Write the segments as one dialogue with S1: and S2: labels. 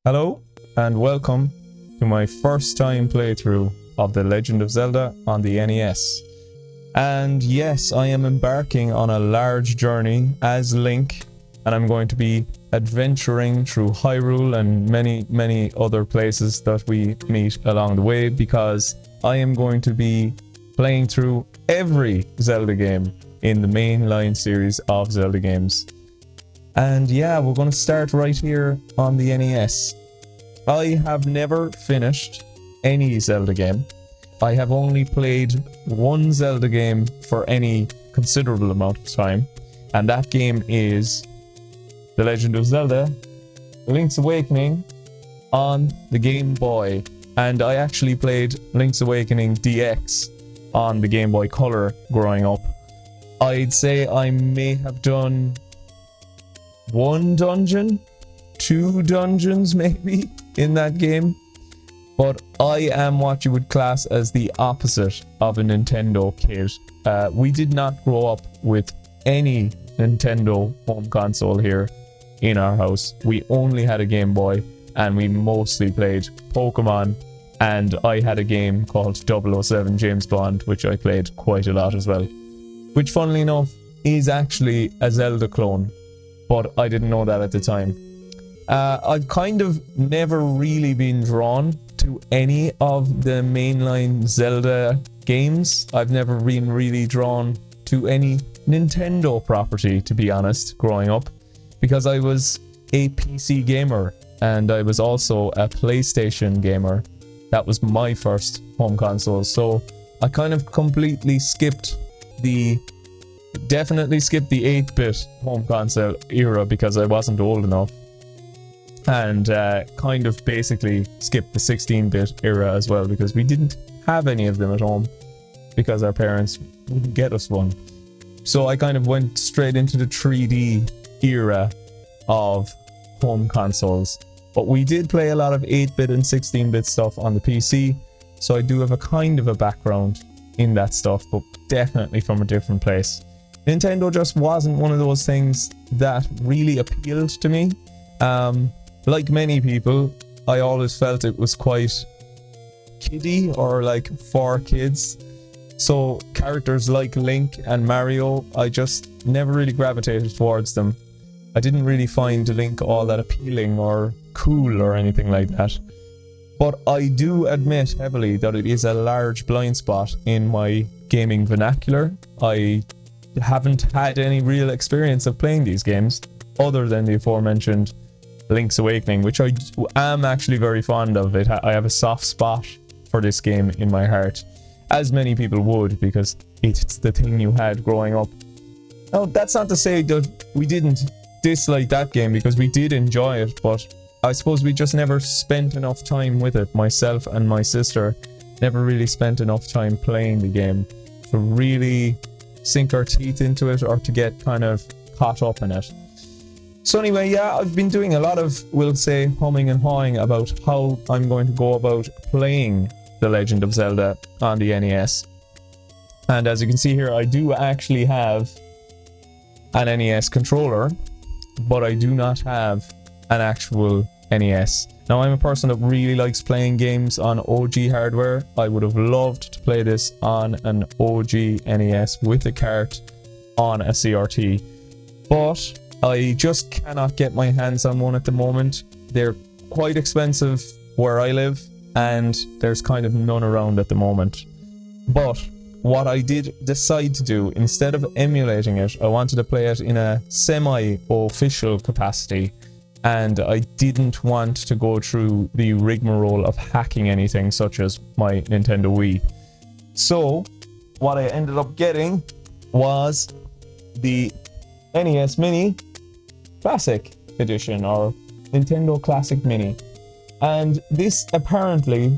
S1: Hello and welcome to my first time playthrough of The Legend of Zelda on the NES. And yes, I am embarking on a large journey as Link, and I'm going to be adventuring through Hyrule and many other places that we meet along the way, because I am going to be playing through every Zelda game in the mainline series of Zelda games. And yeah, we're going to start right here on the NES. I have never finished any Zelda game. I have only played one Zelda game for any considerable amount of time, and that game is The Legend of Zelda Link's Awakening on the Game Boy. And I actually played Link's Awakening DX on the Game Boy Color growing up. I'd say I may have done one dungeon, two dungeons maybe in that game, but I am what you would class as the opposite of a Nintendo kid. We did not grow up with any Nintendo home console here in our house. We only had a Game Boy, and we mostly played Pokemon, and I had a game called 007 James Bond, which I played quite a lot as well, which funnily enough is actually a Zelda clone, but I didn't know that at the time. I've kind of never really been drawn to any of the mainline Zelda games. I've never been really drawn to any Nintendo property, to be honest, growing up, because I was a PC gamer and I was also a PlayStation gamer. That was my first home console, so I kind of completely definitely skipped the 8-bit home console era because I wasn't old enough, and kind of basically skipped the 16-bit era as well because we didn't have any of them at home because our parents wouldn't get us one. So I kind of went straight into the 3D era of home consoles. But we did play a lot of 8-bit and 16-bit stuff on the PC, so I do have a kind of a background in that stuff, but definitely from a different place. Nintendo just wasn't one of those things that really appealed to me. Like many people, I always felt it was quite kiddie, or like for kids. So characters like Link and Mario, I just never really gravitated towards them. I didn't really find Link all that appealing or cool or anything like that. But I do admit heavily that it is a large blind spot in my gaming vernacular. I haven't had any real experience of playing these games other than the aforementioned Link's Awakening, which I am actually very fond of. I have a soft spot for this game in my heart, as many people would, because it's the thing you had growing up. Now, that's not to say that we didn't dislike that game, because we did enjoy it, but I suppose we just never spent enough time with it. Myself and my sister never really spent enough time playing the game to really sink our teeth into it or to get kind of caught up in it. So anyway, yeah, I've been doing a lot of, we'll say, humming and hawing about how I'm going to go about playing The Legend of Zelda on the NES. And as you can see here, I do actually have an NES controller, but I do not have an actual NES. Now, I'm a person that really likes playing games on OG hardware. I would have loved to play this on an OG NES with a cart on a CRT, but I just cannot get my hands on one at the moment. They're quite expensive where I live, and there's kind of none around at the moment. But what I did decide to do, instead of emulating it, I wanted to play it in a semi-official capacity, and I didn't want to go through the rigmarole of hacking anything such as my Nintendo Wii. So what I ended up getting was the NES Mini Classic Edition, or Nintendo Classic Mini. And this apparently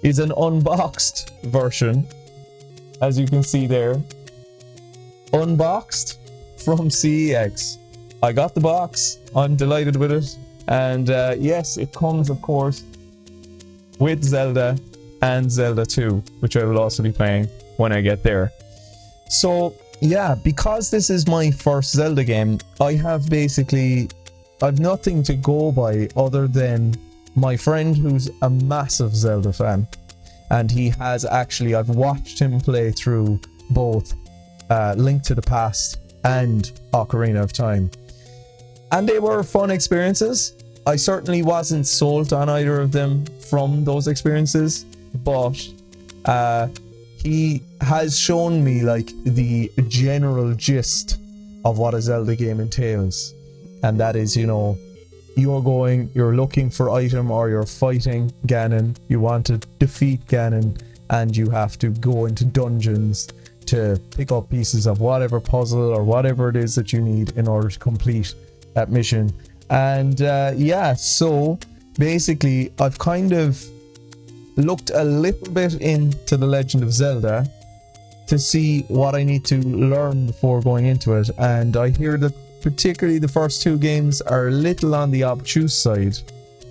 S1: is an unboxed version, as you can see there. Unboxed from CEX. I got the box, I'm delighted with it, and yes, it comes of course with Zelda and Zelda 2, which I will also be playing when I get there. So yeah, because this is my first Zelda game, I've nothing to go by other than my friend who's a massive Zelda fan. And he has actually, I've watched him play through both Link to the Past and Ocarina of Time. And they were fun experiences. I certainly wasn't sold on either of them from those experiences, but he has shown me like the general gist of what a Zelda game entails. And that is, you know, you're looking for item, or you're fighting Ganon. You want to defeat Ganon, and you have to go into dungeons to pick up pieces of whatever puzzle or whatever it is that you need in order to complete that mission. And yeah, so basically I've kind of looked a little bit into the Legend of Zelda to see what I need to learn before going into it, and I hear that particularly the first two games are a little on the obtuse side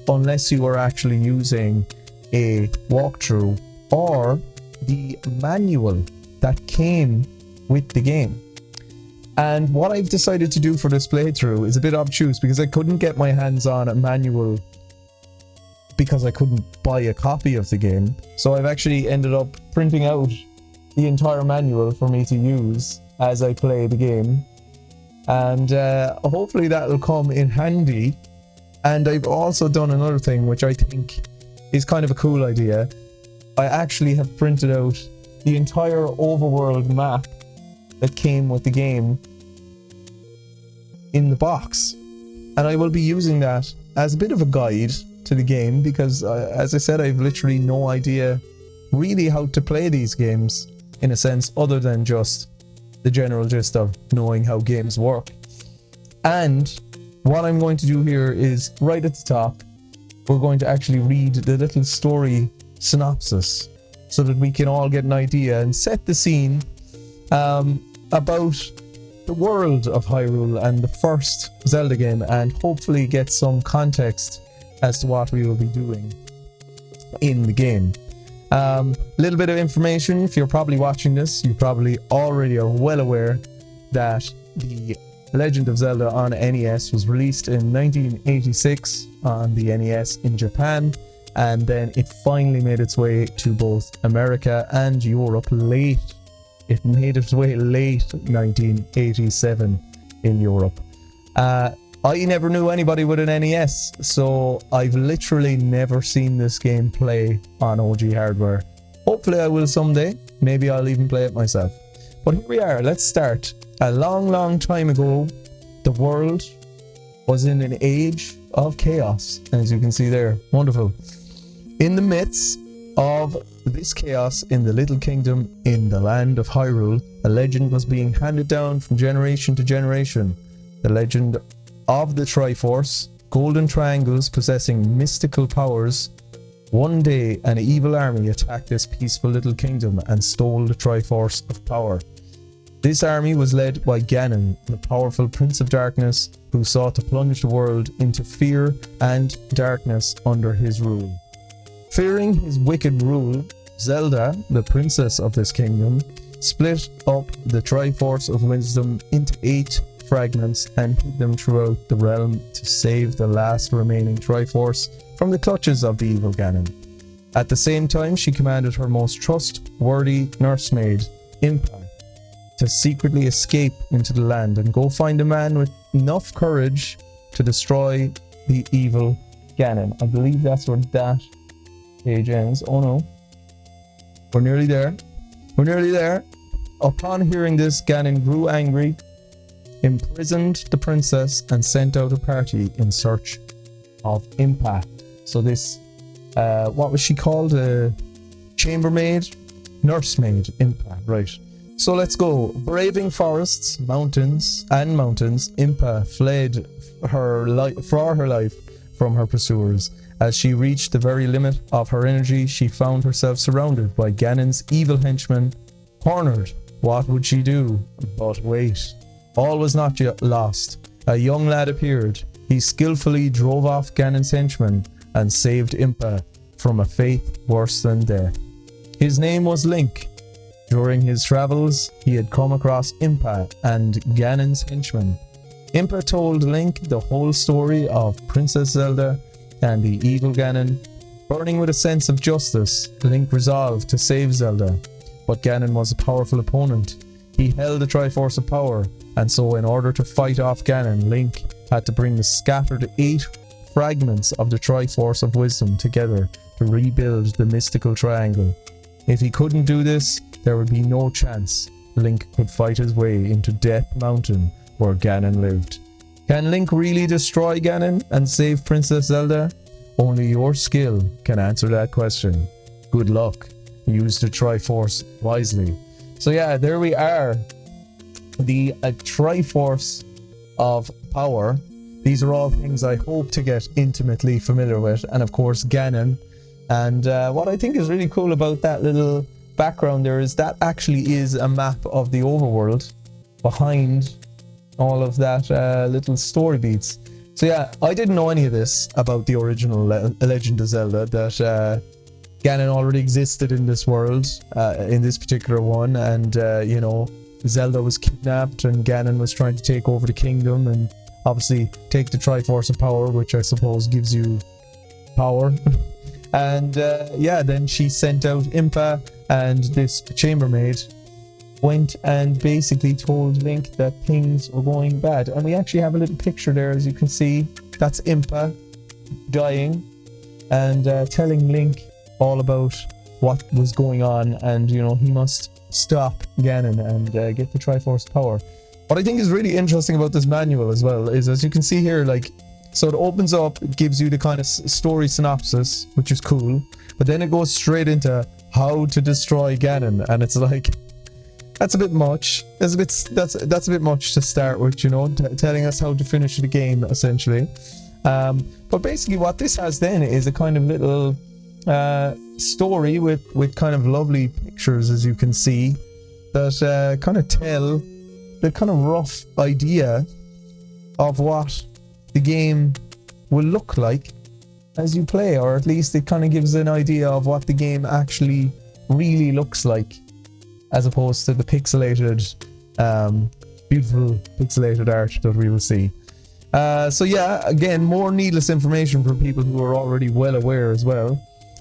S1: unless you are actually using a walkthrough or the manual that came with the game. And what I've decided to do for this playthrough is a bit obtuse, because I couldn't get my hands on a manual because I couldn't buy a copy of the game. So I've actually ended up printing out the entire manual for me to use as I play the game. And hopefully that'll come in handy. And I've also done another thing which I think is kind of a cool idea. I actually have printed out the entire overworld map that came with the game in the box, and I will be using that as a bit of a guide to the game, because as I said, I've literally no idea really how to play these games in a sense, other than just the general gist of knowing how games work. And what I'm going to do here is, right at the top, we're going to actually read the little story synopsis so that we can all get an idea and set the scene about the world of Hyrule and the first Zelda game, and hopefully get some context as to what we will be doing in the game. Little bit of information: if you're probably watching this, you probably already are well aware that the Legend of Zelda on NES was released in 1986 on the NES in Japan, and then it finally made its way to both America and Europe late. It made its way late 1987 in Europe. I never knew anybody with an NES, so I've literally never seen this game play on OG hardware. Hopefully I will someday. Maybe I'll even play it myself. But here we are. Let's start. A long time ago, the world was in an age of chaos, as you can see there. Wonderful. In the midst of this chaos in the little kingdom in the land of Hyrule, a legend was being handed down from generation to generation. The legend of the Triforce, golden triangles possessing mystical powers. One day, an evil army attacked this peaceful little kingdom and stole the Triforce of power. This army was led by Ganon, the powerful Prince of Darkness, who sought to plunge the world into fear and darkness under his rule. Fearing his wicked rule, Zelda, the princess of this kingdom, split up the Triforce of Wisdom into 8 fragments and hid them throughout the realm to save the last remaining Triforce from the clutches of the evil Ganon. At the same time, she commanded her most trustworthy nursemaid, Impa, to secretly escape into the land and go find a man with enough courage to destroy the evil Ganon. I believe that's where that page ends. Oh no. We're nearly there. We're nearly there. Upon hearing this, Ganon grew angry, imprisoned the princess, and sent out a party in search of Impa. So this, what was she called? A chambermaid? Nursemaid, Impa, right. So let's go. Braving forests, mountains, Impa fled for her life from her pursuers. As she reached the very limit of her energy, she found herself surrounded by Ganon's evil henchmen. Cornered, what would she do? But wait, all was not yet lost. A young lad appeared. He skillfully drove off Ganon's henchmen and saved Impa from a fate worse than death. His name was Link. During his travels, he had come across Impa and Ganon's henchmen. Impa told Link the whole story of Princess Zelda and the evil Ganon. Burning with a sense of justice, Link resolved to save Zelda, but Ganon was a powerful opponent. He held the Triforce of Power, and so in order to fight off Ganon, Link had to bring the scattered 8 fragments of the Triforce of Wisdom together to rebuild the mystical triangle. If he couldn't do this, there would be no chance Link could fight his way into Death Mountain where Ganon lived. Can Link really destroy Ganon and save Princess Zelda? Only your skill can answer that question. Good luck. Use the Triforce wisely. So yeah, there we are. The Triforce of Power. These are all things I hope to get intimately familiar with. And of course, Ganon. And what I think is really cool about that little background there is that actually is a map of the overworld behind all of that little story beats. So yeah, I didn't know any of this about the original Legend of Zelda, that Ganon already existed in this world, in this particular one, and you know, Zelda was kidnapped and Ganon was trying to take over the kingdom and obviously take the Triforce of Power, which I suppose gives you power. And yeah, then she sent out Impa, and this chambermaid went and basically told Link that things were going bad. And we actually have a little picture there, as you can see. That's Impa dying and telling Link all about what was going on, and you know, he must stop Ganon and get the Triforce power. What I think is really interesting about this manual as well is, as you can see here, like, so it opens up, it gives you the kind of story synopsis, which is cool, but then it goes straight into how to destroy Ganon, and it's like, that's a bit much. That's a bit much to start with, you know, telling us how to finish the game essentially. But basically, what this has then is a kind of little story with kind of lovely pictures, as you can see, that kind of tell the kind of rough idea of what the game will look like as you play, or at least it kind of gives an idea of what the game actually really looks like, as opposed to the pixelated, beautiful pixelated art that we will see. So yeah, again, more needless information for people who are already well aware as well.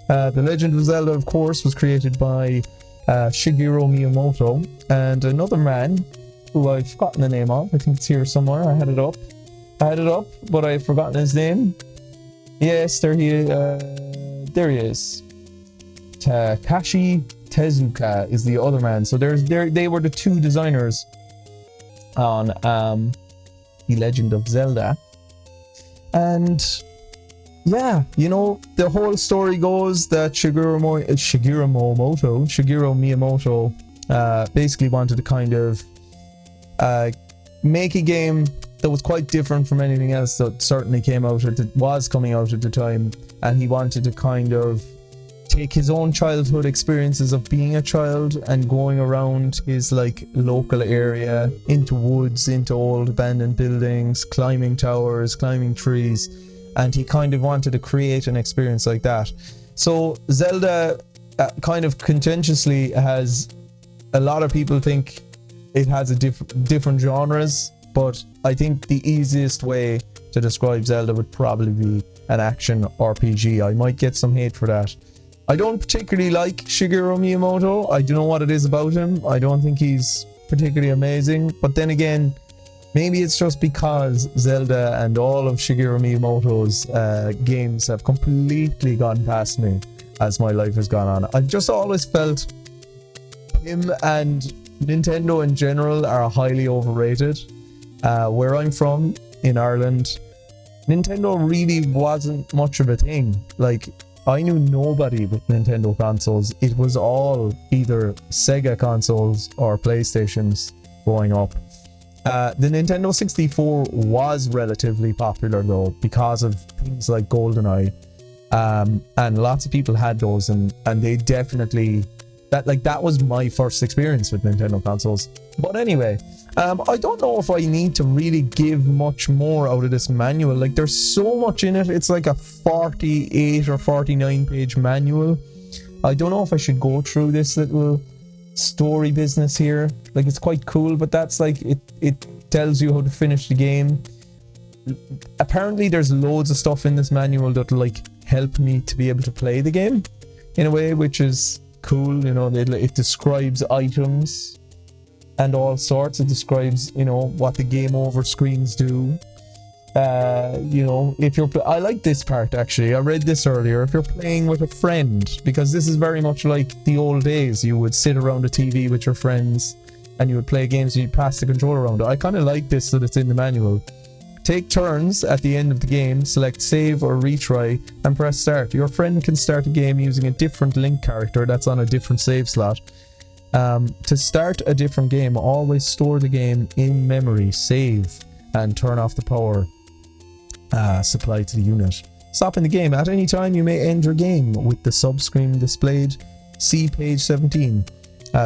S1: The Legend of Zelda, of course, was created by Shigeru Miyamoto and another man who I've forgotten the name of. I think it's here somewhere. I had it up, but I've forgotten his name. Yes, there he is. Takashi Tezuka is the other man. So they were the two designers on The Legend of Zelda. And yeah, you know, the whole story goes that Shigeru Miyamoto basically wanted to kind of make a game that was quite different from anything else that certainly was coming out at the time, and he wanted to kind of take his own childhood experiences of being a child and going around his like local area, into woods, into old abandoned buildings, climbing towers, climbing trees, and he kind of wanted to create an experience like that. So Zelda kind of contentiously has, a lot of people think it has a different genres, but I think the easiest way to describe Zelda would probably be an action RPG. I might get some hate for that. I don't particularly like Shigeru Miyamoto. I don't know what it is about him. I don't think he's particularly amazing. But then again, maybe it's just because Zelda and all of Shigeru Miyamoto's games have completely gone past me as my life has gone on. I've just always felt him and Nintendo in general are highly overrated. Where I'm from, in Ireland, Nintendo really wasn't much of a thing. Like, I knew nobody with Nintendo consoles. It was all either Sega consoles or PlayStations growing up. The Nintendo 64 was relatively popular though, because of things like GoldenEye, and lots of people had those, and they definitely, that was my first experience with Nintendo consoles. But anyway, I don't know if I need to really give much more out of this manual. Like, there's so much in it. It's like a 48 or 49 page manual. I don't know if I should go through this little story business here. Like, it's quite cool, but that's like it tells you how to finish the game. Apparently there's loads of stuff in this manual that'll like help me to be able to play the game in a way, which is cool. You know, it describes items and all sorts. It describes, you know, what the game over screens do. You know, if you're I like this part actually. I read this earlier. If you're playing with a friend, because this is very much like the old days, you would sit around a TV with your friends and you would play games and you'd pass the controller around. I kind of like this that it's in the manual. Take turns at the end of the game, select save or retry and press start. Your friend can start a game using a different Link character that's on a different save slot. To start a different game, always store the game in memory, save, and turn off the power supply to the unit. Stopping the game. At any time, you may end your game with the subscreen displayed. See page 17.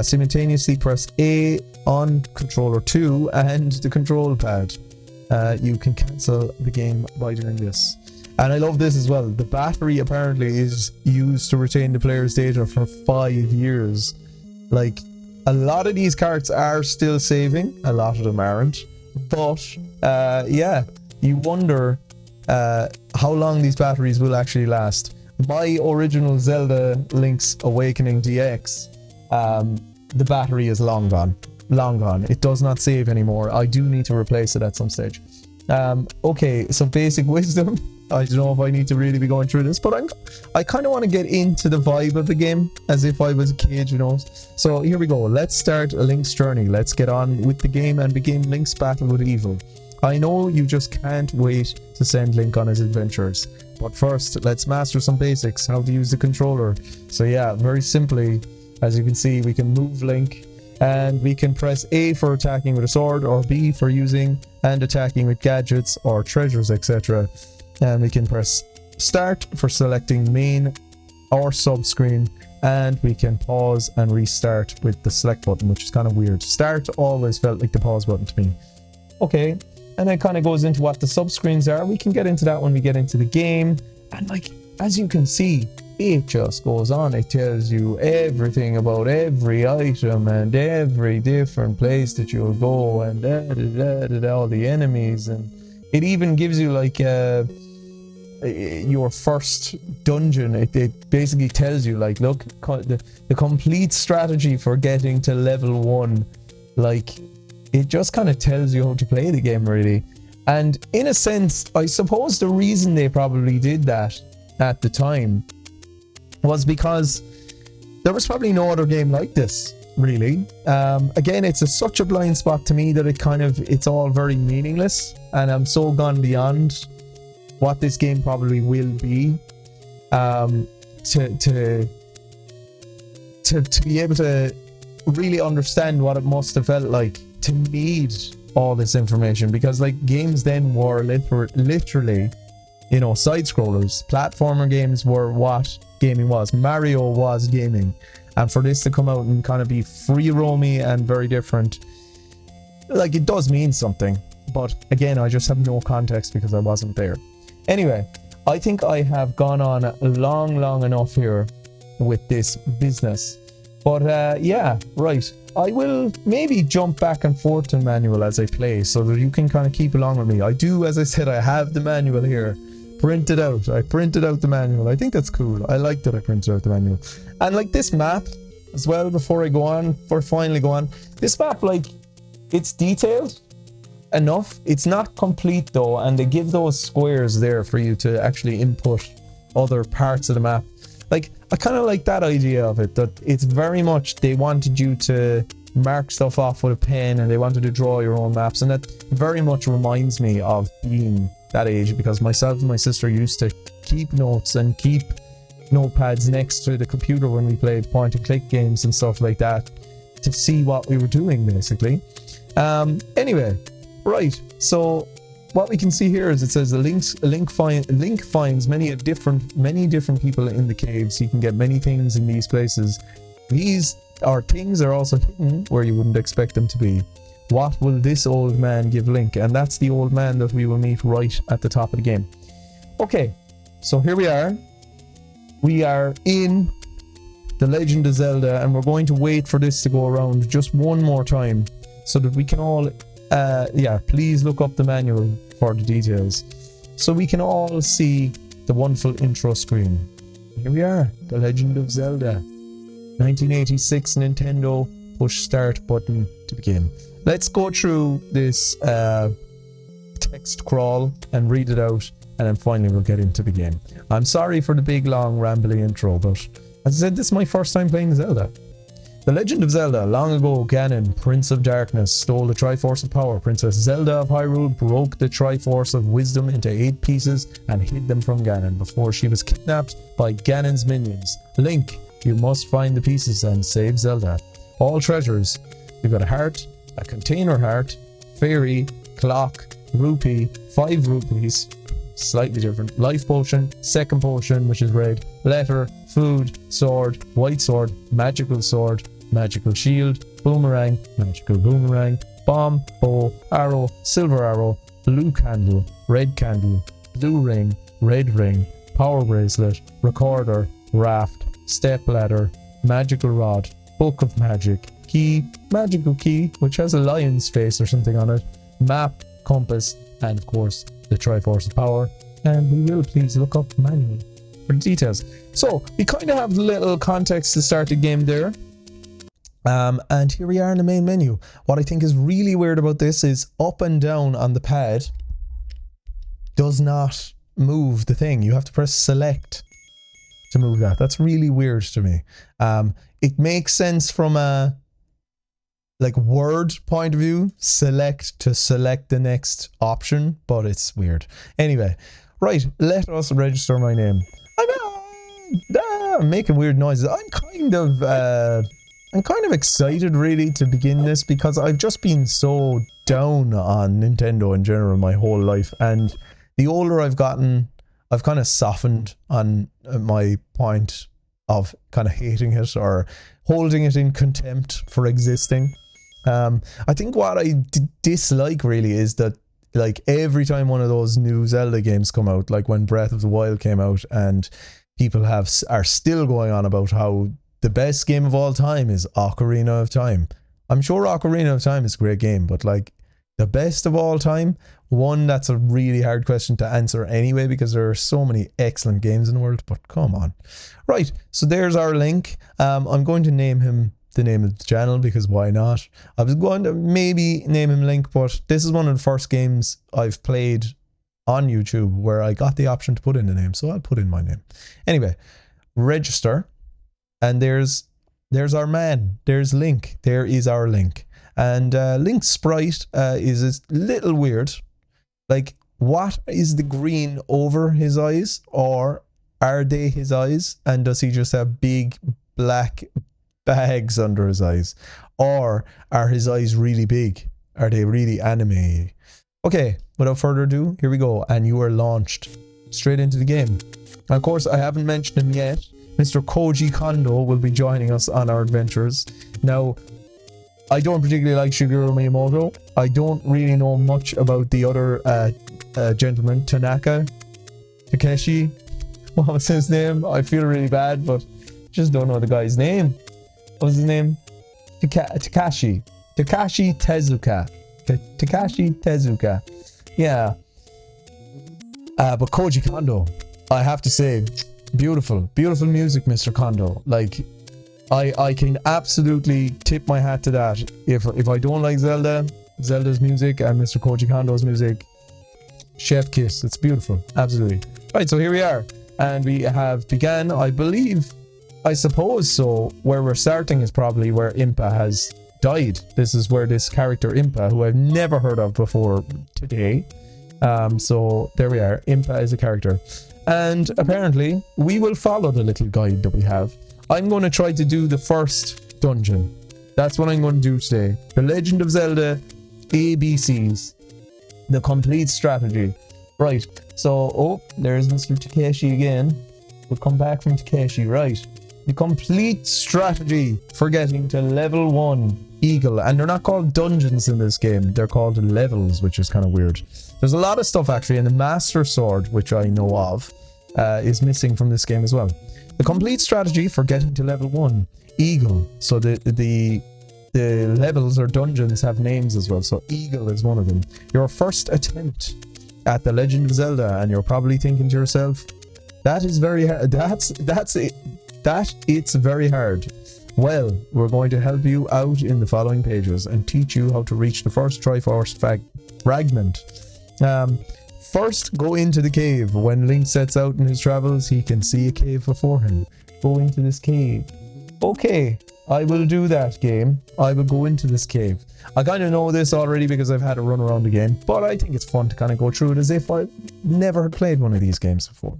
S1: Simultaneously press A on controller 2 and the control pad. You can cancel the game by doing this. And I love this as well. The battery apparently is used to retain the player's data for 5 years. Like, a lot of these cards are still saving, a lot of them aren't. But yeah, you wonder how long these batteries will actually last. My original Zelda Link's Awakening DX, the battery is long gone. Long gone. It does not save anymore. I do need to replace it at some stage. Okay, so basic wisdom. I don't know if I need to really be going through this, but I kind of want to get into the vibe of the game as if I was a kid, you know. So here we go. Let's start a Link's journey. Let's get on with the game and begin Link's battle with evil. I know you just can't wait to send Link on his adventures, but first let's master some basics, how to use the controller. So yeah, very simply, as you can see, we can move Link and we can press A for attacking with a sword, or B for using and attacking with gadgets or treasures, etc. And we can press start for selecting main or sub screen, and we can pause and restart with the select button, which is kind of weird. Start always felt like the pause button to me. Okay, and it kind of goes into what the sub screens are. We can get into that when we get into the game, and like, as you can see, it just goes on. It tells you everything about every item and every different place that you'll go, and all the enemies, and it even gives you like your first dungeon. It basically tells you like, look, the complete strategy for getting to level 1. Like, it just kind of tells you how to play the game, really. And in a sense, I suppose the reason they probably did that at the time was because there was probably no other game like this, really. Again, it's such a blind spot to me that it's all very meaningless, and I'm so gone beyond what this game probably will be, to be able to really understand what it must have felt like to need all this information, because like, games then were literally, you know, side scrollers. Platformer games were what gaming was. Mario was gaming, and for this to come out and kind of be free roamy and very different, like, it does mean something. But again, I just have no context because I wasn't there. Anyway, I think I have gone on long enough here with this business. But yeah, right. I will maybe jump back and forth to manual as I play, so that you can kind of keep along with me. I do, as I said, I have the manual here printed out. I printed out the manual. I think that's cool. I like that I printed out the manual. And like this map as well, before I finally go on, this map, like, it's detailed enough. It's not complete though, and they give those squares there for you to actually input other parts of the map. Like, I kind of like that idea of it, that it's very much, they wanted you to mark stuff off with a pen and they wanted to draw your own maps, and that very much reminds me of being that age, because myself and my sister used to keep notes and keep notepads next to the computer when we played point and click games and stuff like that, to see what we were doing, basically. Anyway, right, so what we can see here is it says Link finds many different people in the caves. You can get many things in these places. These things are also hidden where you wouldn't expect them to be. What will this old man give Link? And that's the old man that we will meet right at the top of the game. Okay, so here we are. We are in The Legend of Zelda, and we're going to wait for this to go around just one more time so that we can all, please look up the manual for the details so we can all see the wonderful intro screen. Here we are, The Legend of Zelda, 1986 Nintendo. Push start button to begin. Let's go through this text crawl and read it out, and then finally we'll get into the game. I'm sorry for the big long rambly intro, but as I said, this is my first time playing Zelda. The Legend of Zelda. Long ago, Ganon, Prince of Darkness, stole the Triforce of Power. Princess Zelda of Hyrule broke the Triforce of Wisdom into 8 pieces and hid them from Ganon before she was kidnapped by Ganon's minions. Link, you must find the pieces and save Zelda. All treasures. You've got a heart, a container heart, fairy, clock, rupee, 5 rupees, slightly different, life potion, second potion, which is red, letter, food, sword, white sword, magical shield, boomerang, magical boomerang, bomb, bow, arrow, silver arrow, blue candle, blue ring, red ring, power bracelet, recorder, raft, step ladder, magical rod, book of magic, key, magical key, which has a lion's face or something on it, map, compass, and of course the Triforce of Power. And we will please look up manual for the details. So we kind of have a little context to start the game there. And here we are in the main menu. What I think is really weird about this is up and down on the pad does not move the thing. You have to press select to move that. That's really weird to me. It makes sense from a word point of view, select to select the next option, but it's weird. Anyway, right, let us register my name. I'm making weird noises. I'm kind of excited really to begin this because I've just been so down on Nintendo in general my whole life, and the older I've gotten, I've kind of softened on my point of kind of hating it or holding it in contempt for existing. I think what I dislike really is that like every time one of those new Zelda games come out, like when Breath of the Wild came out, and people are still going on about how the best game of all time is Ocarina of Time. I'm sure Ocarina of Time is a great game, but like the best of all time, one, that's a really hard question to answer anyway because there are so many excellent games in the world, but come on. Right, so there's our Link. I'm going to name him the name of the channel because why not? I was going to maybe name him Link, but this is one of the first games I've played on YouTube where I got the option to put in the name, so I'll put in my name. Anyway, register, and there's our man. There's Link. There is our Link. And Link's sprite is a little weird. Like, what is the green over his eyes, or are they his eyes? And does he just have big black bags under his eyes, or are his eyes really big? Are they really anime? Okay, without further ado, here we go, and you are launched straight into the game. Of course, I haven't mentioned him yet. Mr. Koji Kondo will be joining us on our adventures. Now, I don't particularly like Shigeru Miyamoto. I don't really know much about the other gentleman, Takeshi. What was his name? I feel really bad, but just don't know the guy's name. What was his name? Takashi Tezuka. Takashi Tezuka. Yeah. But Koji Kondo, I have to say, beautiful music, Mr. Kondo. Like, I can absolutely tip my hat to that. If I don't like Zelda's music and Mr. Koji Kondo's music, chef kiss. It's beautiful. Absolutely. Right, so here we are. And we have began, I suppose so, where we're starting is probably where Impa has died. This is where this character Impa, who I've never heard of before today. So there we are. Impa is a character. And apparently we will follow the little guide that we have. I'm going to try to do the first dungeon. That's what I'm going to do today. The Legend of Zelda ABCs. The complete strategy. Right. So, there's Mr. Takeshi again. We'll come back from Takeshi. Right. The complete strategy for getting to level 1 Eagle. And they're not called dungeons in this game. They're called levels, which is kind of weird. There's a lot of stuff actually. And the Master Sword, which I know of, is missing from this game as well. The complete strategy for getting to level 1. Eagle. So the levels or dungeons have names as well. So Eagle is one of them. Your first attempt at the Legend of Zelda, and you're probably thinking to yourself, that is very hard. It's very hard. Well, we're going to help you out in the following pages and teach you how to reach the first Triforce fragment. First, go into the cave. When Link sets out in his travels, he can see a cave before him. Go into this cave. Okay, I will do that, game. I will go into this cave. I kind of know this already because I've had a run around the game, but I think it's fun to kind of go through it as if I never had played one of these games before.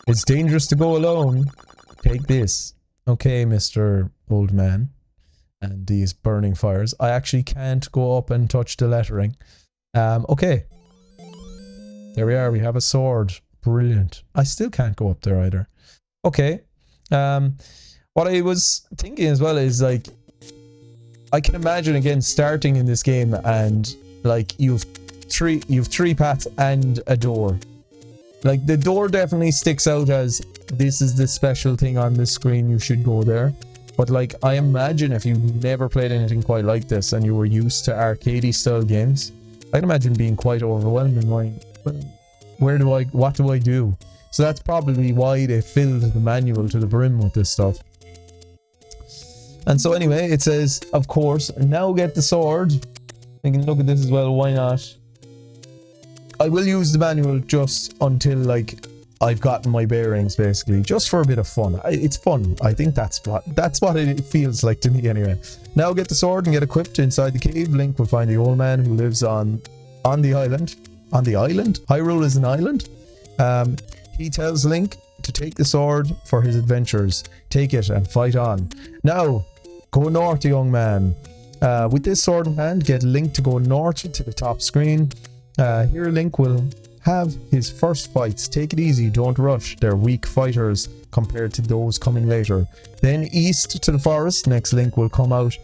S1: It's dangerous to go alone. Take this. Okay, Mr. Old Man. And these burning fires. I actually can't go up and touch the lettering. Okay. There we are. We have a sword. Brilliant. I still can't go up there either. Okay. What I was thinking as well is, like, I can imagine again starting in this game and like you've three paths and a door. Like the door definitely sticks out as this is the special thing on this screen, you should go there. But like I imagine if you never played anything quite like this and you were used to arcadey style games, I can imagine being quite overwhelmed and going, well, what do I do? So that's probably why they filled the manual to the brim with this stuff. And so anyway, it says, of course, now get the sword. You can look at this as well, why not? I will use the manual just until like I've gotten my bearings, basically, just for a bit of fun. It's fun. I think that's what it feels like to me anyway. Now get the sword and get equipped. Inside the cave, Link will find the old man who lives on the island. On the island? Hyrule is an island. He tells Link to take the sword for his adventures. Take it and fight on. Now, go north, young man. With this sword in hand, get Link to go north to the top screen. Here Link will have his first fights. Take it easy, don't rush. They're weak fighters compared to those coming later. Then east to the forest. Next Link will come out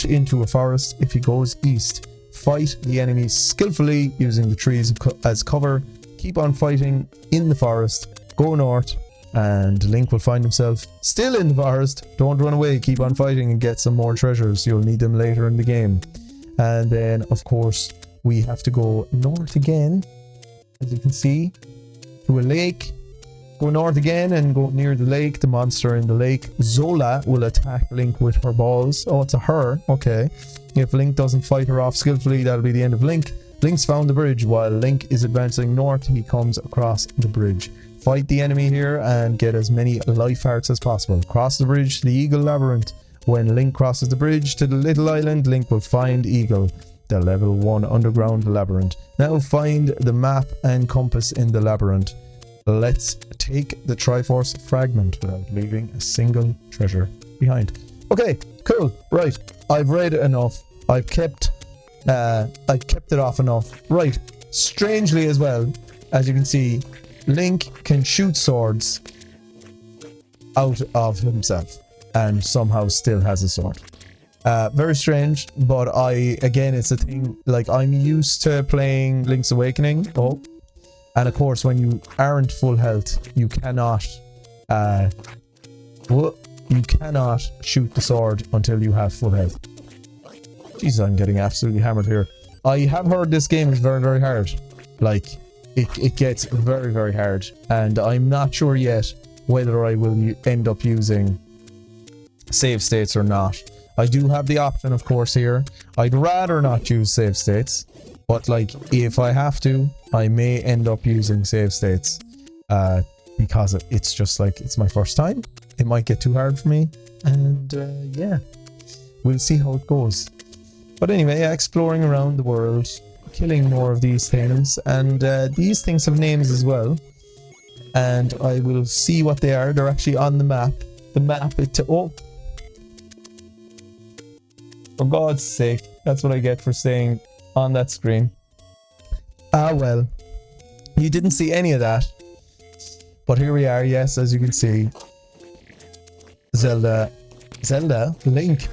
S1: into a forest if he goes east. Fight the enemies skillfully using the trees as cover. Keep on fighting in the forest. Go north and Link will find himself still in the forest. Don't run away, keep on fighting and get some more treasures. You'll need them later in the game. And then of course we have to go north again, as you can see, to a lake. Go north again and go near the lake. The monster in the lake, Zola, will attack Link with her balls. Oh, it's a her. Okay. If Link doesn't fight her off skillfully, that'll be the end of Link. Link's found the bridge. While Link is advancing north, he comes across the bridge. Fight the enemy here and get as many life hearts as possible. Cross the bridge to the Eagle Labyrinth. When Link crosses the bridge to the little island, Link will find Eagle, the level 1 underground labyrinth. Now find the map and compass in the labyrinth. Let's take the Triforce fragment without leaving a single treasure behind. Okay, cool. Right, I've read enough. I've kept it off enough. Right, strangely as well, as you can see, Link can shoot swords out of himself and somehow still has a sword. Very strange, but again, it's a thing, like I'm used to playing Link's Awakening. Oh, and of course, when you aren't full health, you cannot shoot the sword until you have full health. Jesus, I'm getting absolutely hammered here. I have heard this game is very, very hard. Like, it gets very, very hard, and I'm not sure yet whether I will end up using save states or not. I do have the option, of course, here. I'd rather not use save states, but like if I have to, I may end up using save states because it's just like it's my first time. It might get too hard for me, and yeah, we'll see how it goes. But anyway, exploring around the world, killing more of these things, and these things have names as well, and I will see what they are. They're actually on the map. The map oh, for God's sake, that's what I get for staying on that screen. Ah well, you didn't see any of that, but here we are. Yes, as you can see, Zelda, Link.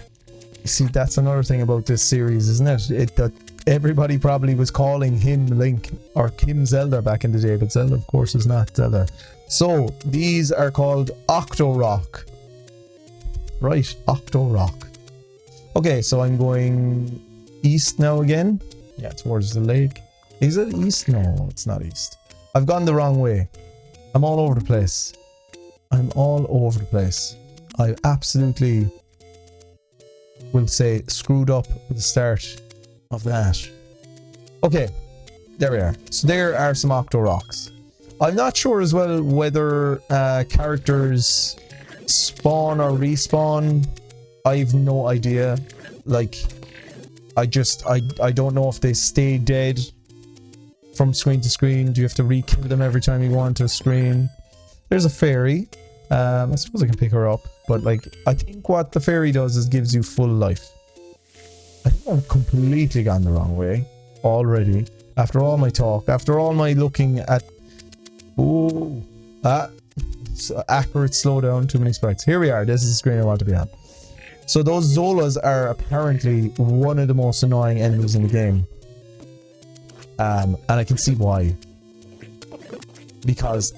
S1: You see, that's another thing about this series, isn't it? The
S2: everybody probably was calling him Link or Kim Zelda back in the day, but Zelda, of course, is not Zelda. So these are called Octo Rock. Right, Octo Rock. Okay, so I'm going east now again. Yeah, towards the lake. Is it east? No, it's not east. I've gone the wrong way. I'm all over the place. I'm all over the place. I absolutely will say screwed up at the start of that. Okay, there we are. So there are some Octo Rocks. I'm not sure as well whether characters spawn or respawn. I've no idea. Like, I don't know if they stay dead from screen to screen. Do you have to re-kill them every time you go onto a screen? There's a fairy. I suppose I can pick her up, but like, I think what the fairy does is gives you full life. I think I've completely gone the wrong way already. After all my talk, after all my looking at... Ooh. Accurate slowdown, too many sprites. Here we are. This is the screen I want to be on. So those Zolas are apparently one of the most annoying enemies in the game. And I can see why. Because,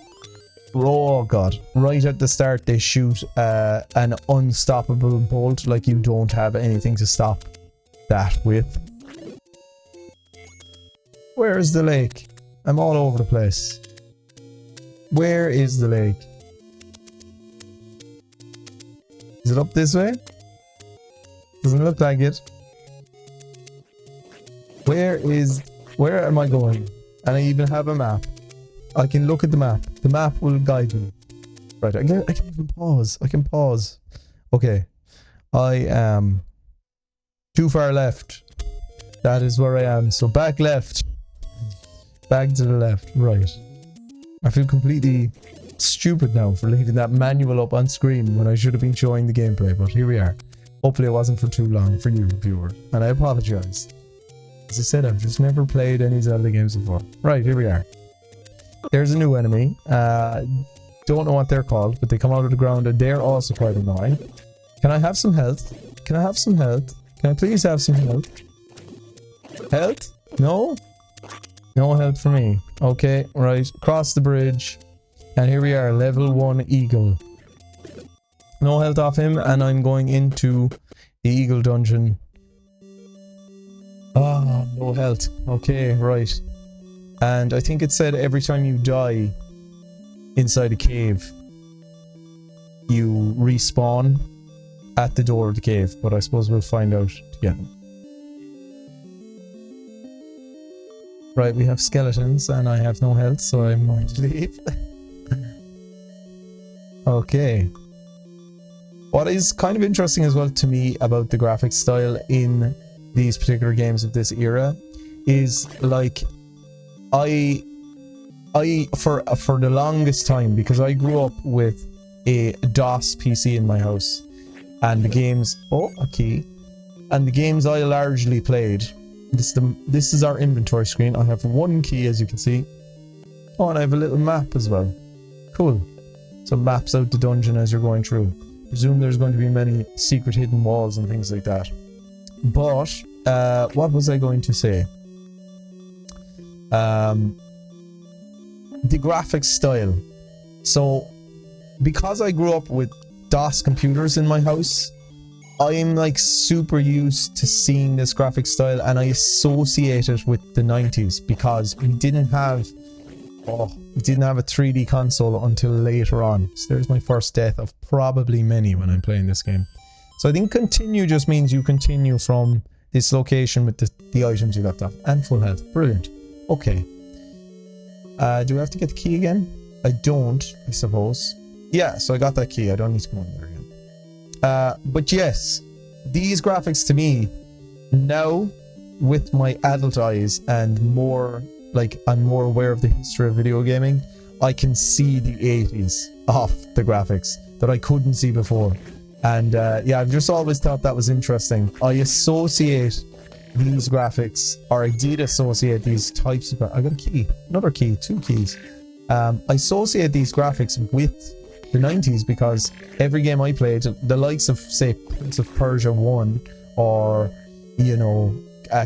S2: oh god, right at the start they shoot an unstoppable bolt, like you don't have anything to stop that with. Where is the lake? I'm all over the place. Where is the lake? Is it up this way? Doesn't look like it. Where am I going? And I even have a map. I can look at the map. The map will guide me. Right, I can even pause. I can pause. Okay. I am too far left. That is where I am. So back left. Back to the left. Right. I feel completely stupid now for leaving that manual up on screen when I should have been showing the gameplay, but here we are. Hopefully it wasn't for too long for you, viewer, and I apologize. As I said, I've just never played any Zelda games before. Right, here we are. There's a new enemy. Don't know what they're called, but they come out of the ground and they're also quite annoying. Can I have some health? Can I have some health? Can I please have some health? Health? No? No health for me. Okay, right. Cross the bridge. And here we are, level 1 eagle. No health off him, and I'm going into the eagle dungeon. Ah, no health. Okay, right. And I think it said every time you die inside a cave, you respawn at the door of the cave, but I suppose we'll find out together. Right, we have skeletons, and I have no health, so I'm going to leave. Okay. What is kind of interesting as well to me about the graphic style in these particular games of this era is, like, I for the longest time, because I grew up with a DOS PC in my house, and the games, a key, and the games I largely played, this is our inventory screen. I have 1 key, as you can see. Oh, and I have a little map as well. Cool. So maps out the dungeon as you're going through. Presume there's going to be many secret hidden walls and things like that. But what was I going to say? The graphics style. So because I grew up with DOS computers in my house, I'm like super used to seeing this graphic style, and I associate it with the 90s because we didn't have a 3D console until later on. So there's my first death of probably many when I'm playing this game. So I think continue just means you continue from this location with the items you left off, and full health. Brilliant. Okay. Do I have to get the key again? I don't, I suppose. Yeah, so I got that key. I don't need to come on there again. But yes, these graphics to me, now with my adult eyes and more, like, I'm more aware of the history of video gaming, I can see the 80s off the graphics that I couldn't see before. And yeah, I've just always thought that was interesting. I associate these graphics, or I did associate these types of... I got a key, another key, 2 keys. I associate these graphics with the 90s because every game I played, the likes of, say, Prince of Persia 1, or, you know,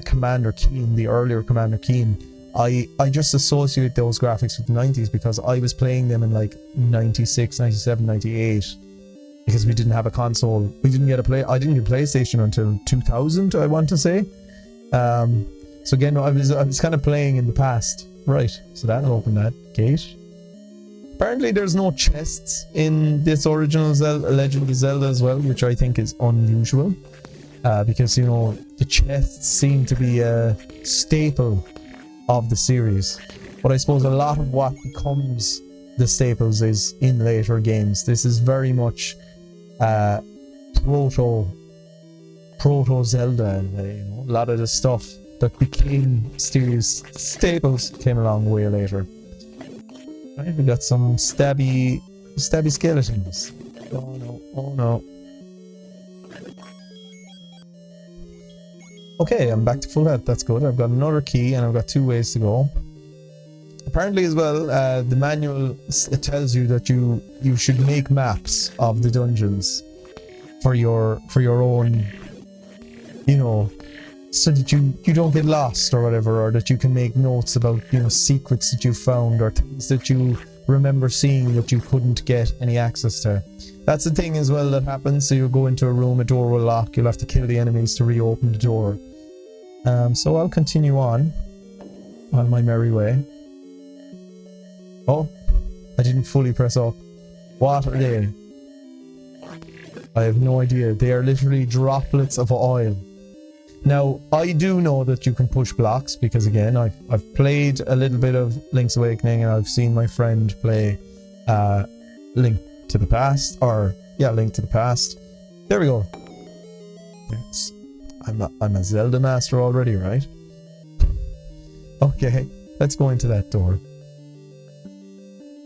S2: Commander Keen, the earlier Commander Keen, I just associate those graphics with the 90s because I was playing them in like 96, 97, 98 because we didn't have a console. We didn't get I didn't get a PlayStation until 2000, I want to say. So again, I was kind of playing in the past. Right, so that'll open that gate. Apparently there's no chests in this original Legend of Zelda as well, which I think is unusual. Because, you know, the chests seem to be a staple of the series. But I suppose a lot of what becomes the staples is in later games. This is very much proto Zelda, and you know, a lot of the stuff that became series staples came along way later. Right, we got some stabby skeletons. Oh no, oh no. Okay, I'm back to full health. That's good. I've got another key and I've got 2 ways to go. Apparently as well, the manual, it tells you that you should make maps of the dungeons for your own, you know, so that you don't get lost or whatever, or that you can make notes about, you know, secrets that you found or things that you remember seeing that you couldn't get any access to. That's the thing as well that happens. So you go into a room, a door will lock, you'll have to kill the enemies to reopen the door. So I'll continue on my merry way. Oh, I didn't fully press up. What are they? I have no idea. They are literally droplets of oil. Now, I do know that you can push blocks because, again, I've played a little bit of Link's Awakening and I've seen my friend play Link to the Past, or yeah, Link to the Past. There we go. Yes. I'm a Zelda master already, right? Okay, let's go into that door.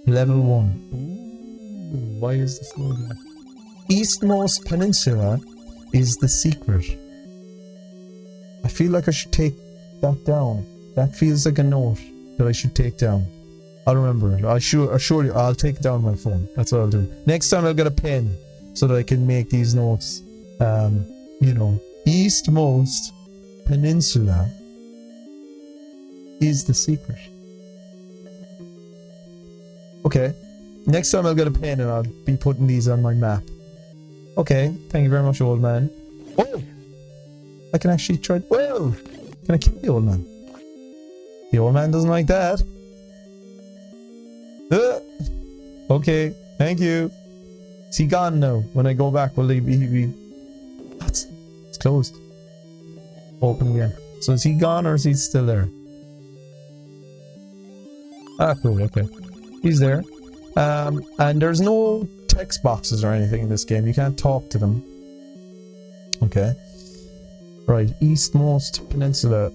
S2: Level 1. Ooh, why is this loading? Eastmost Peninsula is the secret. I feel like I should take that down. That feels like a note that I should take down. I'll remember it. Assure you, I'll take it down on my phone. That's what I'll do. Next time I'll get a pen so that I can make these notes. You know, Eastmost Peninsula is the secret. Okay. Next time I'll get a pen and I'll be putting these on my map. Okay. Thank you very much, old man. Oh! I can actually try... Whoa! Can I kill the old man? The old man doesn't like that. Okay. Thank you. Is he gone now? When I go back, will he be... What? It's closed. Open again. So is he gone or is he still there? Ah, cool. Okay. He's there. And there's no text boxes or anything in this game. You can't talk to them. Okay. Right. Eastmost Peninsula.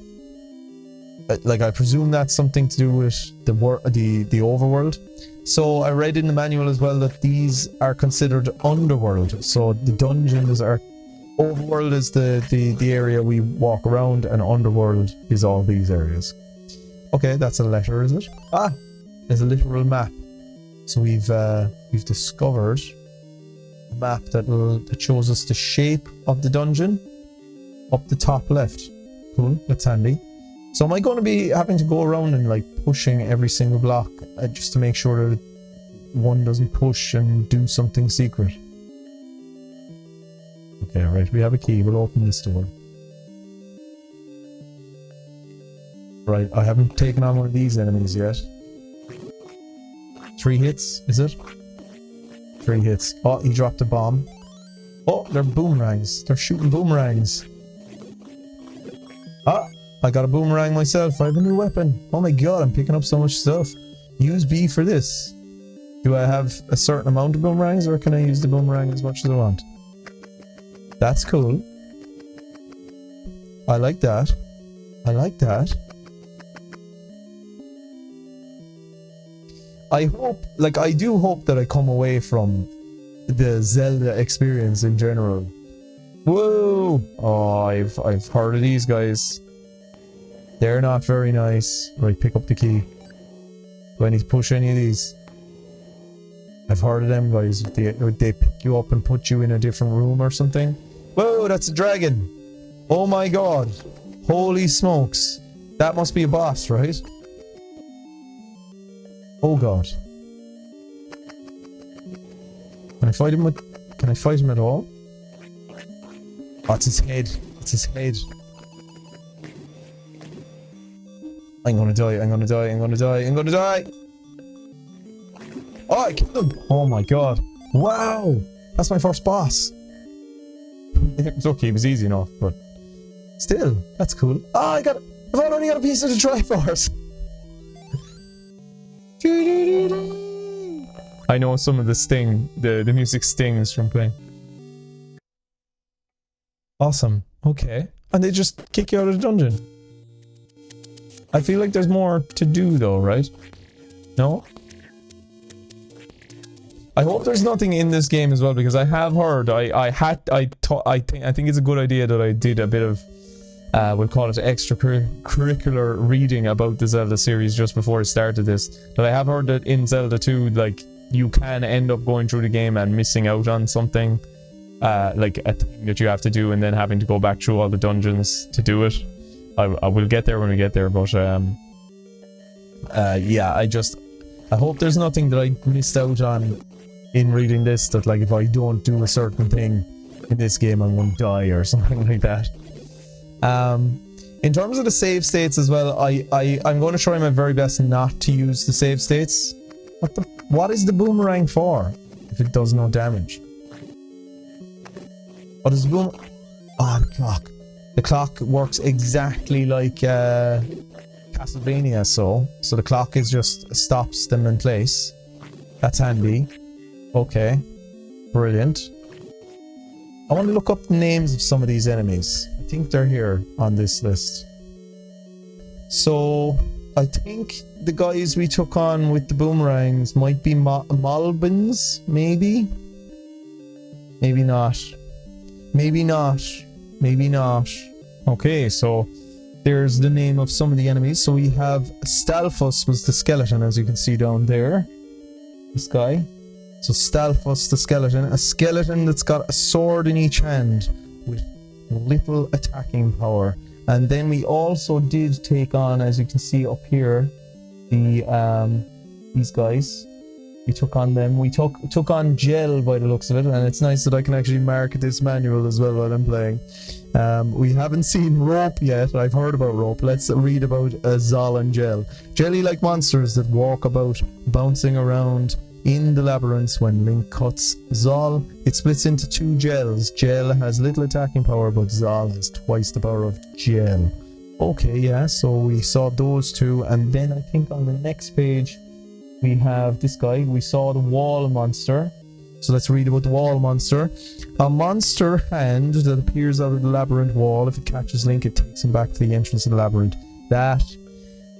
S2: Like, I presume that's something to do with the overworld. So I read in the manual as well that these are considered underworld. So the dungeons are... Overworld is the area we walk around, and underworld is all these areas. Okay, that's a letter, is it? Ah! There's a literal map. So we've discovered a map that shows us the shape of the dungeon up the top left. Cool, that's handy. So am I going to be having to go around and like pushing every single block just to make sure that one doesn't push and do something secret? Okay, right, we have a key. We'll open this door. Right, I haven't taken on one of these enemies yet. 3 hits, is it? 3 hits. Oh, he dropped a bomb. Oh, they're boomerangs. They're shooting boomerangs. Ah, I got a boomerang myself. I have a new weapon. Oh my god, I'm picking up so much stuff. Use B for this. Do I have a certain amount of boomerangs, or can I use the boomerang as much as I want? That's cool. I like that. I like that. I hope, like, I do hope that I come away from the Zelda experience in general. Whoa! Oh, I've heard of these guys. They're not very nice. Right, pick up the key. Do I need to push any of these? I've heard of them guys. They pick you up and put you in a different room or something. Whoa, that's a dragon! Oh my god! Holy smokes. That must be a boss, right? Oh god. Can I fight him with... Can I fight him at all? Oh, it's his head. It's his head. I'm gonna die, I'm gonna die, I'm gonna die, I'm gonna die! Oh, I killed him! Oh my god. Wow! That's my first boss.
S1: It's okay, it was easy enough, but...
S2: Still, that's cool. Oh, I've already got a piece of the Triforce!
S1: I know some of the music stings from playing.
S2: Awesome. Okay. And they just kick you out of the dungeon. I feel like there's more to do though, right? No? I hope there's nothing in this game as well, because I have heard, I think it's a good idea that I did a bit of, we'll call it extracurricular reading about the Zelda series just before I started this. That I have heard that in Zelda 2, like, you can end up going through the game and missing out on something, like a thing that you have to do and then having to go back through all the dungeons to do it. I will get there when we get there, but yeah, I hope there's nothing that I missed out on in reading this, that like if I don't do a certain thing in this game I'm going to die or something like that. In terms of the save states as well, I'm going to try my very best not to use the save states. What is the boomerang for if it does no damage? What is the boom? Oh, the clock. The clock works exactly like Castlevania, so the clock is just stops them in place. That's handy. Okay, brilliant. I want to look up the names of some of these enemies. I think they're here on this list. So I think the guys we took on with the boomerangs might be Malbins, maybe? Maybe not. Maybe not. Maybe not. Okay, so there's the name of some of the enemies. So we have Stalfos was the skeleton, as you can see down there. This guy. So Stalfos the skeleton. A skeleton that's got a sword in each hand with little attacking power. And then we also did take on, as you can see up here, the these guys. We took on them. We took on Gel by the looks of it, and it's nice that I can actually mark this manual as well while I'm playing. We haven't seen Rope yet. I've heard about Rope. Let's read about Zal and Gel. Jelly-like monsters that walk about, bouncing around in the labyrinths when Link cuts Zal. It splits into two Gels. Gel has little attacking power, but Zal has twice the power of Gel. Okay, yeah, so we saw those two, and then I think on the next page we have this guy. We saw the wall monster. So let's read about the wall monster. A monster hand that appears out of the labyrinth wall. If it catches Link, it takes him back to the entrance of the labyrinth. That,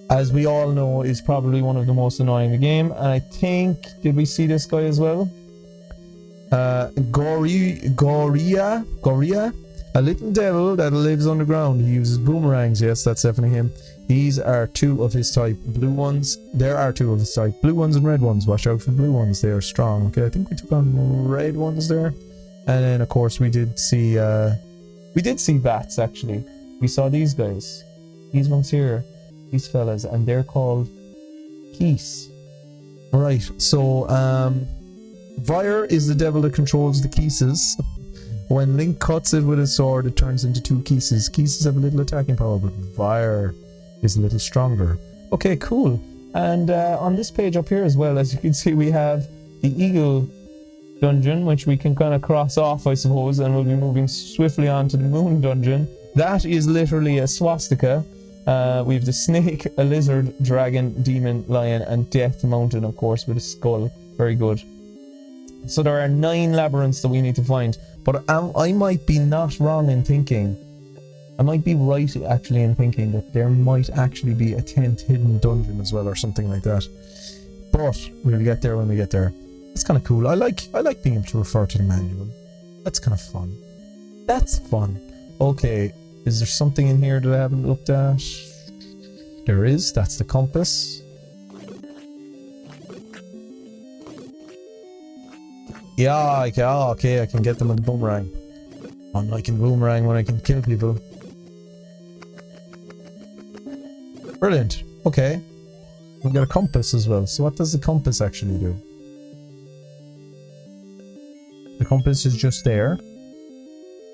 S2: as we all know, is probably one of the most annoying in the game. And I think, did we see this guy as well? Goria, a little devil that lives underground. He uses boomerangs. Yes, that's definitely him. These are two of his type. Blue ones. There are two of his type. Blue ones and red ones. Watch out for blue ones. They are strong. Okay, I think we took on red ones there. And then, of course, we did see bats, actually. We saw these guys. These ones here. These fellas. And they're called Keys. Right, so, Vire is the devil that controls the Keeses. When Link cuts it with his sword, it turns into two Keeses. Keeses have a little attacking power, but Vire is a little stronger. Okay, cool. And on this page up here as well, as you can see, we have the Eagle dungeon, which we can kind of cross off, I suppose, and we'll be moving swiftly on to the Moon dungeon. That is literally a swastika. We have the snake, a lizard, dragon, demon, lion, and death mountain, of course, with a skull. Very good. So there are 9 labyrinths that we need to find. But I might be not wrong in thinking. I might be right actually in thinking that there might actually be a 10th hidden dungeon as well, or something like that. But we'll get there when we get there. It's kind of cool. I like being able to refer to the manual. That's kind of fun. That's fun. Okay, is there something in here that I haven't looked at? There is. That's the compass. Yeah, okay, I can get them with the boomerang. I'm liking boomerang when I can kill people. Brilliant. Okay. We got a compass as well. So what does the compass actually do? The compass is just there.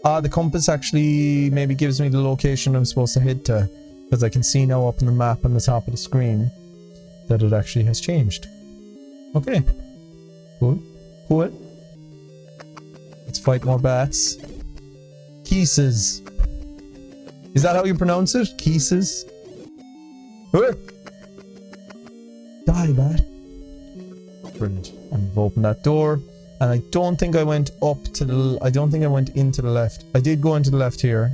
S2: The compass actually maybe gives me the location I'm supposed to head to. Because I can see now up on the map on the top of the screen that it actually has changed. Okay. Cool. Cool. Let's fight more bats. Keeses. Is that how you pronounce it? Keeses? Die, bat. Brilliant. I've opened that door. And I don't think I went up to the... I don't think I went into the left. I did go into the left here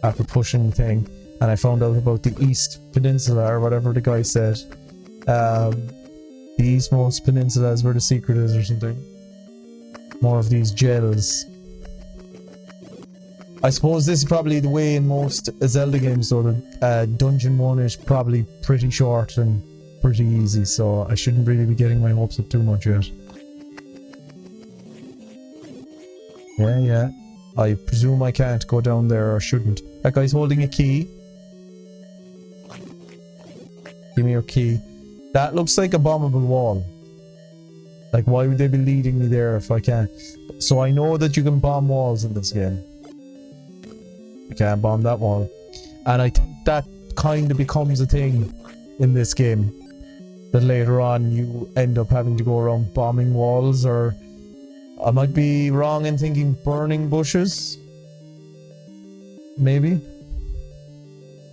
S2: after pushing the thing. And I found out about the East Peninsula or whatever the guy said. The Eastmost Peninsula is where the secret is or something. More of these gels. I suppose this is probably the way in most Zelda games though. Dungeon 1 is probably pretty short and pretty easy. So I shouldn't really be getting my hopes up too much yet. Yeah. I presume I can't go down there or shouldn't. That guy's holding a key. Give me your key. That looks like a bombable wall. Like, why would they be leading me there if I can't? So I know that you can bomb walls in this game. You can't bomb that wall. And I think that kind of becomes a thing in this game. That later on you end up having to go around bombing walls, or... I might be wrong in thinking burning bushes. Maybe.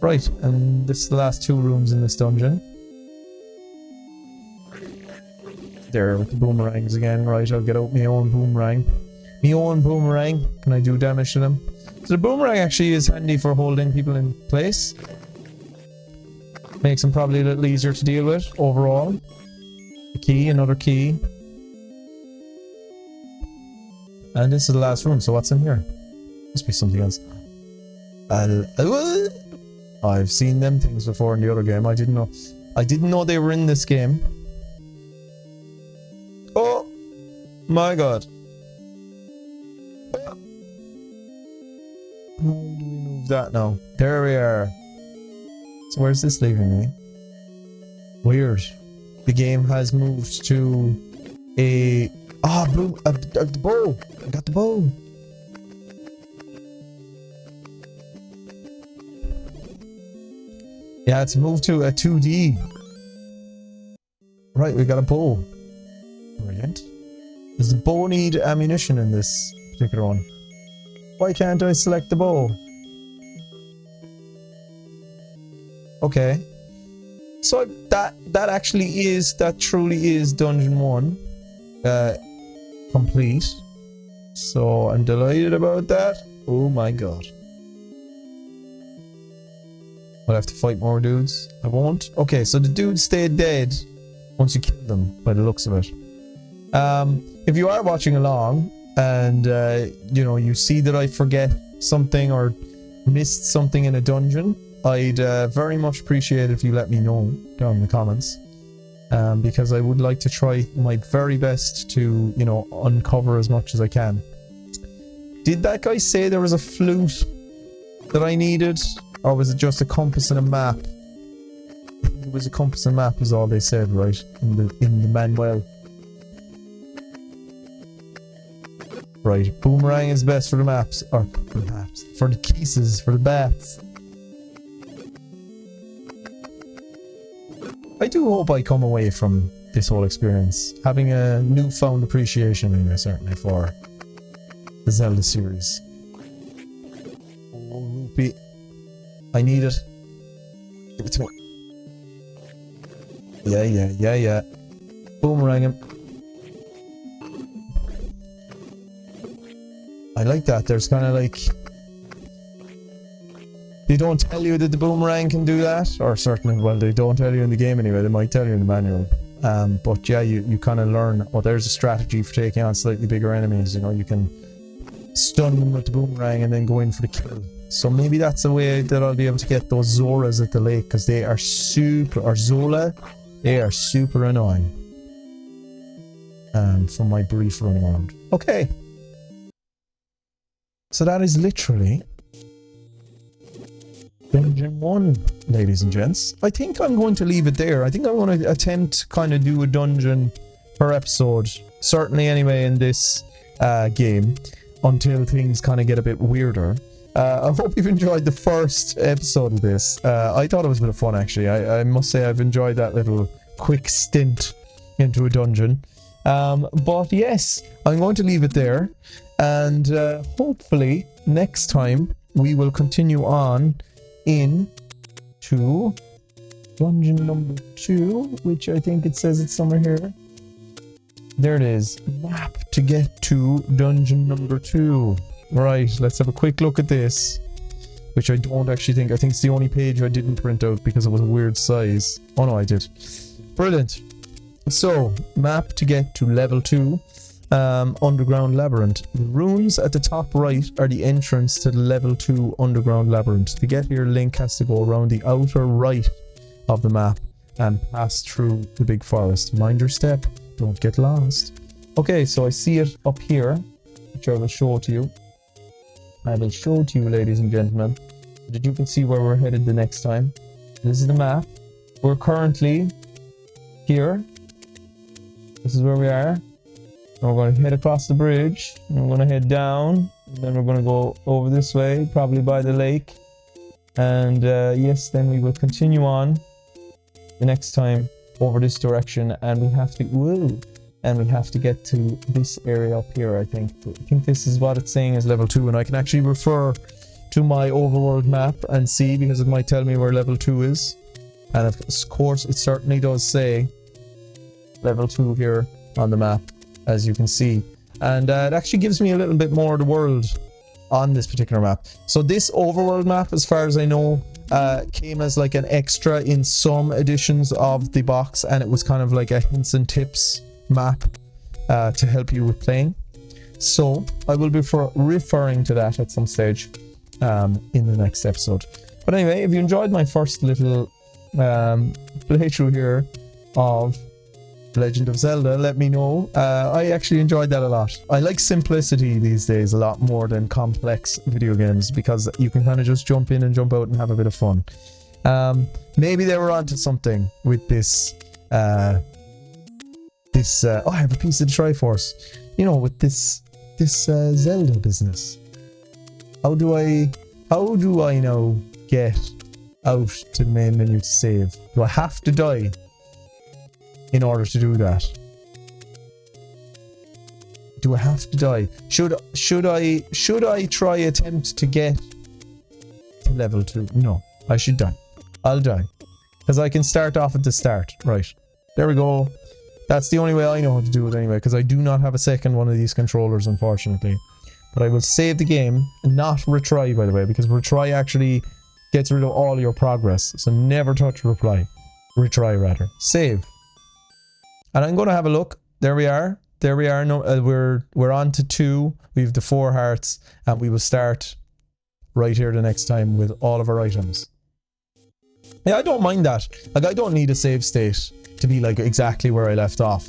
S2: Right, and this is the last 2 rooms in this dungeon. There with the boomerangs again. Right, I'll get out my own boomerang. My own boomerang. Can I do damage to them? So the boomerang actually is handy for holding people in place. Makes them probably a little easier to deal with overall. A key, another key. And this is the last room, so what's in here? Must be something else. I've seen them things before in the other game. I didn't know they were in this game. Oh my god. How do we move that now? There we are. So where's this leaving me? Weird. The game has moved to a... the bow! I got the bow! Yeah, it's moved to a 2D. Right, we got a bow. Brilliant. Does the bow need ammunition in this particular one? Why can't I select the bow? Okay. So that truly is Dungeon 1. Complete. So I'm delighted about that. Oh my god. I'll have to fight more dudes. I won't. Okay, so the dudes stay dead once you kill them, by the looks of it. If you are watching along and you know, you see that I forget something or missed something in a dungeon, I'd very much appreciate it if you let me know down in the comments. Because I would like to try my very best to, you know, uncover as much as I can. Did that guy say there was a flute that I needed? Or was it just a compass and a map? I think it was a compass and map is all they said, right? In the manual. Right, boomerang is best for the maps. Or for the maps. For the keeses, for the bats. I do hope I come away from this whole experience having a newfound appreciation, anyway, certainly, for the Zelda series. Oh, rupee. I need it. Give it to me. Yeah. Boomerang him. I like that. There's kind of like... They don't tell you that the boomerang can do that, or certainly, well, they don't tell you in the game anyway, they might tell you in the manual. But yeah, you kind of learn, oh, there's a strategy for taking on slightly bigger enemies, you know, you can stun them with the boomerang and then go in for the kill. So maybe that's a way that I'll be able to get those Zoras at the lake, because they are super, or Zola, they are super annoying. From my brief run around. Okay. So that is literally Dungeon 1, ladies and gents. I think I'm going to leave it there. I think I'm going to attempt to kind of do a dungeon per episode. Certainly anyway in this game. Until things kind of get a bit weirder. I hope you've enjoyed the first episode of this. I thought it was a bit of fun actually. I must say I've enjoyed that little quick stint into a dungeon. But yes, I'm going to leave it there. And hopefully next time we will continue on into dungeon number 2, which I think it says it's somewhere here. There it is. Map to get to dungeon number 2. Right, let's have a quick look at this. Which I don't actually think. I think it's the only page I didn't print out because it was a weird size. Oh no, I did. Brilliant. So, map to get to level 2. Underground labyrinth. The runes at the top right are the entrance to the level 2 underground labyrinth. To get here, Link has to go around the outer right of the map and pass through the big forest. Mind your step, don't get lost. Okay, so I see it up here, which I will show to you. I will show to you, ladies and gentlemen, so that you can see where we're headed the next time. This is the map. We're currently here. This is where we are. And we're going to head across the bridge, and we're going to head down, and then we're going to go over this way, probably by the lake. And yes, then we will continue on the next time over this direction, and we have to get to this area up here. I think this is what it's saying is level 2, and I can actually refer to my overworld map and see, because it might tell me where level 2 is. And of course it certainly does say level 2 here on the map, as you can see. And it actually gives me a little bit more of the world on this particular map. So this overworld map, as far as I know, came as like an extra in some editions of the box, and it was kind of like a hints and tips map to help you with playing. So I will be referring to that at some stage in the next episode. But anyway, if you enjoyed my first little playthrough here of Legend of Zelda, let me know. I actually enjoyed that a lot. I like simplicity these days a lot more than complex video games, because you can kind of just jump in and jump out and have a bit of fun. Maybe they were onto something with this oh, I have a piece of the Triforce, you know, with this Zelda business. How do I now get out to the main menu to save? Do I have to die in order to do that? Do I have to die? Should I try attempt to get to level 2? No, I should die. I'll die, because I can start off at the start. Right, there we go. That's the only way I know how to do it anyway, because I do not have a second one of these controllers, unfortunately. But I will save the game and not retry, by the way, because retry actually gets rid of all your progress. So never touch retry rather. Save. And I'm going to have a look. There we are. There we are. No, we're on to 2. We have the 4 hearts, and we will start right here the next time with all of our items. Yeah, I don't mind that. Like, I don't need a save state to be like exactly where I left off.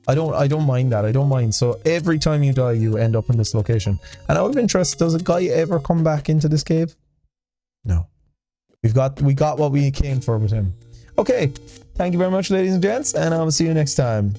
S2: I don't mind that. I don't mind. So every time you die, you end up in this location. And out of interest, does a guy ever come back into this cave? No. We got what we came for with him. Okay. Thank you very much, ladies and gents, and I will see you next time.